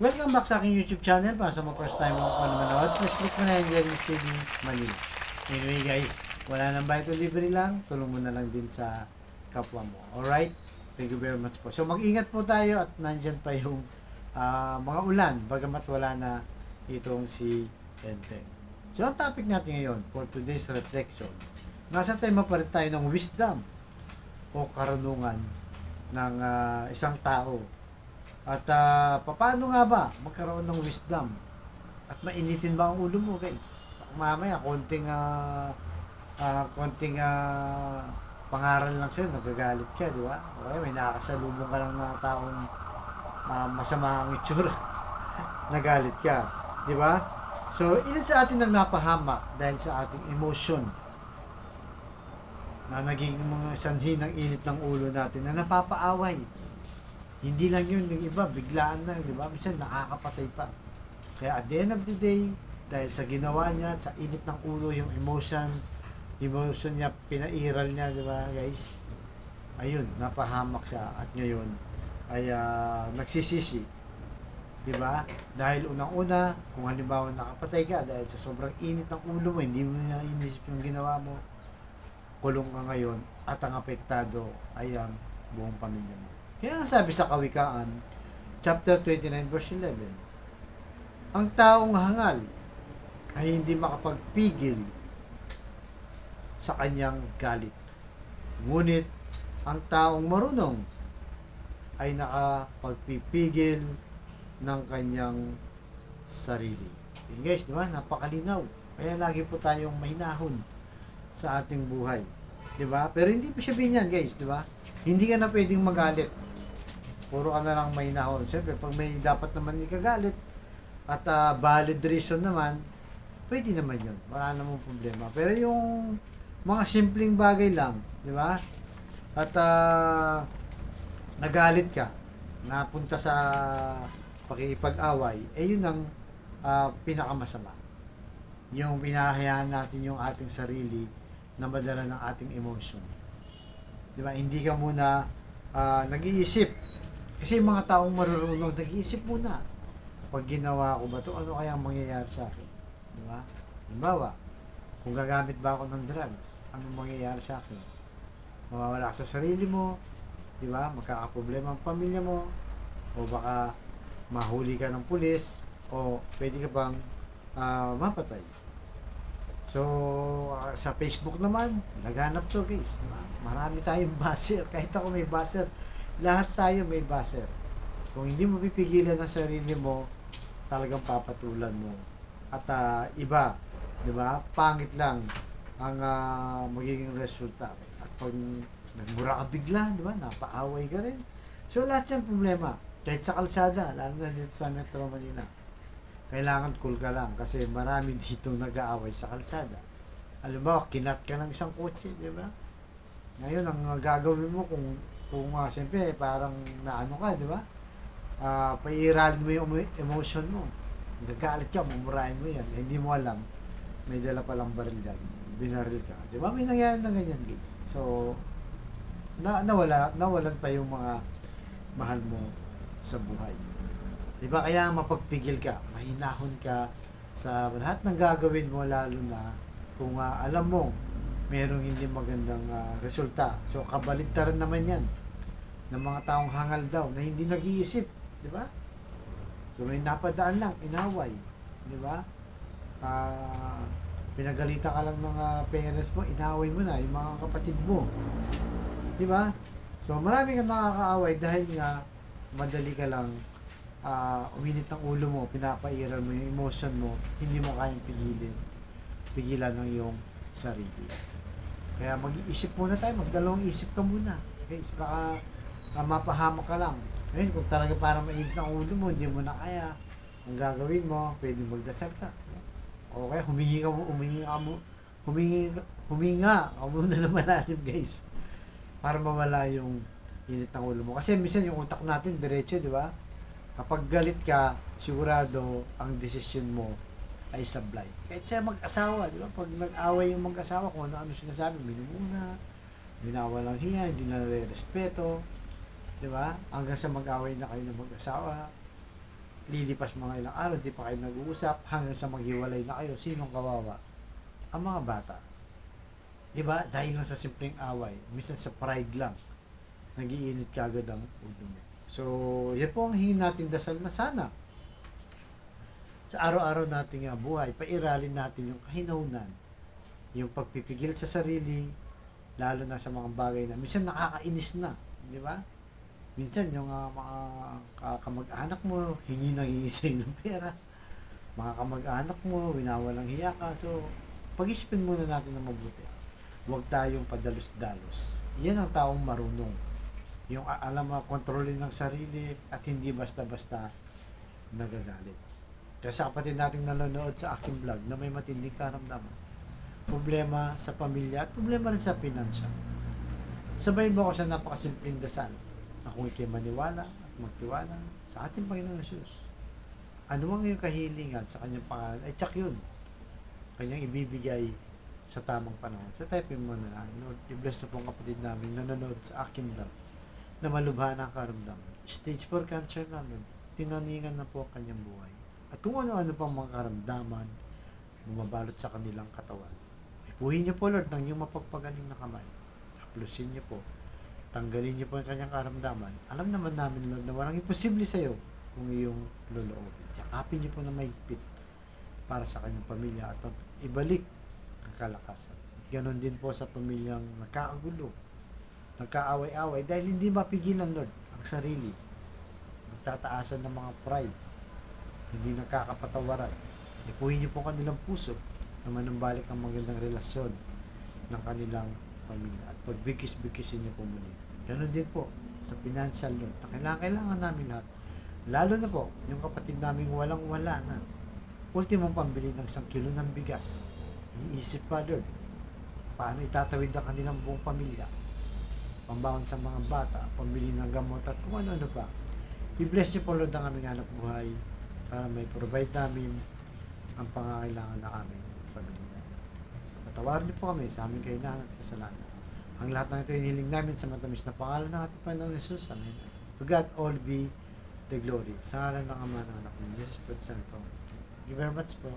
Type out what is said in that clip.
Welcome back sa aking YouTube channel. Para sa mga first time mo pa manood, please click mo na yung Jeremy's TV Manila. Anyway guys, wala nang bayad o libre lang, tulong mo na lang din sa kapwa mo. Alright? Thank you very much po. So mag-ingat po tayo at nandyan pa yung mga ulan, bagamat wala na itong si Enteng. So ang topic natin ngayon for today's reflection, nasa tema pa rin tayo ng wisdom o karunungan ng isang tao. At paano nga ba magkaroon ng wisdom? At mainitin ba ang ulo mo, guys? Mamaya, konting pangaral lang sa'yo, nagagalit ka, di ba? O kaya may nakakasalubong ka lang na taong masama ang itsura, nagalit ka, di ba? So, ilan sa atin ang napahamak dahil sa ating emotion na naging mga sanhi ng init ng ulo natin na napapaaway. Hindi lang yun, yung iba, biglaan na, di ba? Minsan nakakapatay pa. Kaya at the end of the day, dahil sa ginawa niya, sa init ng ulo, yung emotion niya, pinairal niya, di ba guys? Ayun, napahamak siya. At ngayon, ay nagsisisi. Di ba? Dahil unang-una, kung halimbawa nakapatay ka, dahil sa sobrang init ng ulo mo, hindi mo na inisip yung ginawa mo, kulong ka ngayon, at ang apektado ay ang buong pamilya mo. Kaya ang sabi sa Kawikaan, chapter 29, verse 11, ang taong hangal ay hindi makapagpigil sa kanyang galit. Ngunit, ang taong marunong ay nakapagpipigil ng kanyang sarili. Okay, guys, di ba? Napakalinaw. Kaya lagi po tayong mahinahon sa ating buhay. Di ba? Pero hindi pa sabihin yan, guys, di ba? Hindi ka na pwedeng magalit. Puro ka na lang mahinahon. Siyempre, pag may dapat naman ikagalit at valid reason naman, pwede naman yun. Wala namang problema. Pero yung mga simpleng bagay lang, di ba? At nagalit ka, napunta sa pakikipag-away, yun ang pinakamasama. Yung pinahayaan natin yung ating sarili na madala ng ating emotion. Di ba? Hindi ka muna nag-iisip. Kasi yung mga taong marurunong, nag-iisip muna. Pag ginawa ko ba ito, ano kaya mangyayari sa akin? Di ba? Halimbawa, kung gagamit ba ako ng drugs, anong mangyayari sa akin? Mawawala ka sa sarili mo, di ba? Magkakaproblema ang pamilya mo, o baka mahuli ka ng pulis, o pwede ka bang mapatay. So, sa Facebook naman, laganap to guys. Diba? Marami tayong buzzer. Kahit ako may buzzer, lahat tayo may buzzer. Kung hindi mo pipigilan ang sarili mo, talagang papatulan mo. At iba, di ba? Pangit lang ang magiging resulta. At pag nagmura ka bigla, di ba? Napaaway ka rin. So, lahat yan problema. Kahit sa kalsada, lalo na dito sa Metro Manila. Kailangan cool ka lang kasi marami dito nag-aaway sa kalsada. Alam mo, kinat ka ng isang kotse, di ba? Ngayon, ang gagawin mo kung siyempre, parang naano ka, di ba? Pairalin mo yung emotion mo. Gagalit ka, mumurahin mo yan. Hindi mo alam, may dala palang baril yan. Binaril ka. Di ba? May nangyari na ganyan, guys. So, nawalan pa yung mga mahal mo sa buhay. Di ba? Kaya mapagpigil ka, mahinahon ka sa lahat ng gagawin mo, lalo na kung alam mo merong hindi magandang resulta. So, kabaligtaran naman yan ng mga taong hangal daw na hindi nag-iisip. Di ba? Kung may napadaan lang, inaway. Di ba? Pinagalitan ka lang ng parents mo, inaway mo na yung mga kapatid mo. Di ba? So, marami kang nakakaaway dahil nga madali ka lang uminit ng ulo mo, pinapairal mo yung emotion mo, hindi mo kayang pigilan ng iyong sarili. Kaya mag-iisip muna tayo, magdalawang isip ka muna. Guys, baka mapahamak ka lang. Ngayon, kung talaga parang mainit ng ulo mo, hindi mo na kaya, ang gagawin mo, pwede magdasal ka. O kaya huminga ka muna na malalim, guys. Para mawala yung init ng ulo mo. Kasi minsan yung utak natin, diretso, di ba? Kapag galit ka, sigurado ang desisyon mo ay sablay. Kahit sa mag-asawa, di ba? Pag nag-away yung mag-asawa, kung ano-ano sinasabi, minumuna, binawalang hiya, hindi na respeto, di ba? Hanggang sa mag-away na kayo ng mag-asawa. lilipas mga ilang araw, di pa kayo nag-uusap, hanggang sa maghiwalay na kayo, sinong kawawa? Ang mga bata. Di ba? Dahil lang sa simpleng away, minsan sa pride lang, nagiinit kagad ang ulo mo. So, yan po ang hingin natin dasal na sana sa araw-araw nating buhay, pairalin natin yung kahinahunan, yung pagpipigil sa sarili, lalo na sa mga bagay na minsan nakakainis na, di ba? Minsan yung mga kamag-anak mo, hingi nang hihisay ng pera, mga kamag-anak mo, winawalang hiya ka. So, pag-isipin muna natin na mabuti. Huwag tayong padalos-dalos. Yan ang taong marunong. Yung alam mo, kontrolin ng sarili at hindi basta-basta nagagalit. Kaya sa kapatid nating nanonood sa aking vlog na may matinding karamdaman, problema sa pamilya at problema rin sa pinansya. Sabay mo ako sa napakasimpleng dasal na kung ikay maniwala at magtiwala sa ating Panginoon Jesus. Ano mang iyong kahilingan sa kanyang pangalan, ay tsak yun. Kanyang ibibigay sa tamang panahon. So typing mo na lang, Lord, i-bless na po ang kapatid namin nanonood sa aking vlog na malubha na ang karamdaman. Stage 4 cancer na, Lord. Tinaningan na po ang kanyang buhay. At kung ano-ano pang mga karamdaman bumabalot sa kanilang katawan. Ipuhin niyo po, Lord, ng iyong mapagpagaling na kamay. Haplusin niyo po. Tanggalin niyo po ang kanyang karamdaman. Alam naman namin, Lord, na walang imposible sa iyo kung iyong loloobin. Yakapin niyo po na mahigpit para sa kanyang pamilya at ibalik ang kalakasan. At ganon din po sa pamilyang nagkakagulo, nagkaaway-away dahil hindi mapigilan, Lord, ang sarili. Nagtataasan ng mga pride, hindi nakakapatawaran. Ipuhin niyo po kanilang puso na manumbalik ang magandang relasyon ng kanilang pamilya at pagbigkis-bigkisin niyo po muli. Ganon din po sa financial, Lord, na kailangan namin lahat. Lalo na po yung kapatid namin walang-wala na ultimong pambili ng 1 kilo ng bigas. Iniisip pa, Lord, paano itatawid ang kanilang buong pamilya, pambaon sa mga bata, pambili ng gamot at kung ano-ano pa. I-bless niyo po, Lord, ang aming hanap buhay para may provide namin ang pangangailangan ng aming pamilya. So, patawarin niyo po kami sa aming kahinaan at kasalanan. Ang lahat ng ito hinihiling namin sa matamis na pangalan ng ating Panginoon Jesus. Amen. To God all be the glory. Sa ngalan ng Ama ng Anak ng Jesus Santo. Thank you very much po.